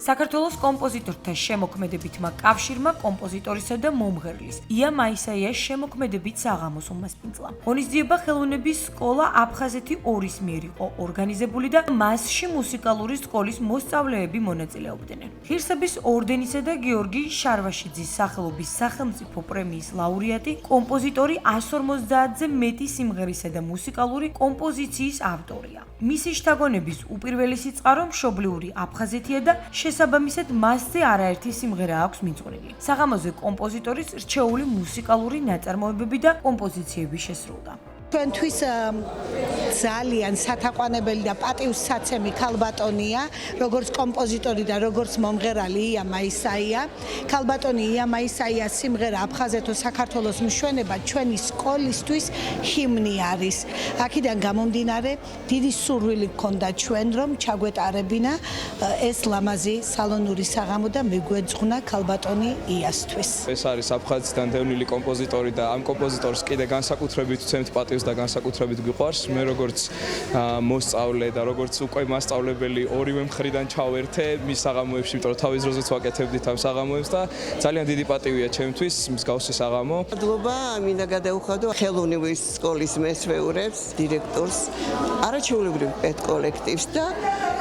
საქართველოს კომპოზიტორთა შემოქმედებითმა კავშირმა კომპოზიტორისა და მომღერლის ია მაისაიას შემოქმედებით საღამოს უმასპინძლა. ღონისძიება ხელოვნების სკოლა აფხაზეთი 2-ის მიერ იყო ორგანიზებული და მასში მუსიკალური სკოლის მოსწავლეები მონაწილეობდნენ. ღირსების ორდენისა და გიორგი შარვაშიძის სახელობის სახელმწიფო პრემიის ლაურეატი, კომპოზიტორი 150-ზე მეტი სიმღერისა და მუსიკალური კომპოზიციის ავტორია. მისი შთაგონების უპირველესი წყარო მშობლიური აფხაზეთია და შესაბამისად მასზე არაერთი სიმღერა აქვს მიძღვნილი. საღამოზე კომპოზიტორის რჩეული მუსიკალური ნაწარმოებები და კომპოზიციები შესრულდა. ჩვენთვის ძალიან სათაყვანებელი და პატივსაცემი ქალბატონია, როგორც კომპოზიტორი და როგორც მომღერალი ია მაისაია. ქალბატონი ია მაისაიას სიმღერა აფხაზეთო საქართველოს მშვენება ჩვენი სკოლისთვის ჰიმნი არის. აქედან გამომდინარე, დიდი სურვილი გქონდა ჩვენ, რომ ჩაგვეტარებინა ეს ლამაზი სალონური საღამო და მიგვეძღვნა ქალბატონი იასთვის. ეს არის აფხაზეთიდან დევნილი კომპოზიტორი და ამ კომპოზიტორს კიდე განსაკუთრებით ვცემთ პატივს და განსაკუთრებით გვიყვარს. მე როგორც მოსწავლე და როგორც უკვე მასწავლებელი ორივე მხრიდან ჩავერთე მის საღამოებში, იმიტომ რომ თავის დროზეც ვაკეთებდით ამ საღამოებს და ძალიან დიდი პატივია ჩემთვის მსგავსი საღამო. მადლობა, მინდა გადავუხადო ხელოვნების სკოლის მესვეურებს, დირექტორს, არაჩვეულებრივ პედ კოლექტივს და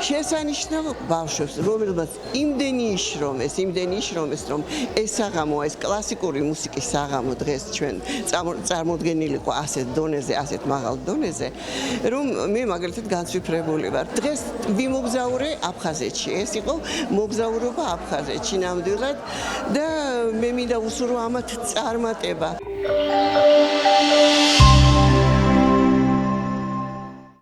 შესანიშნავ ბავშვებს, რომელმაც იმდენი იშრომეს, რომ ეს საღამო, ეს კლასიკური მუსიკის საღამო დღეს ჩვენ წარმოდგენილი იყო ასეთ დონეზე, ასეთ მაღალ დონეზე, რომ მე მაგალითად განსვიფრებული ვარ. დღეს ვიმოგზაურე აფხაზეთში. ეს იყო მოგზაურობა აფხაზეთში ნამდვილად და მე მინდა უსურვო ამათ წარმატება.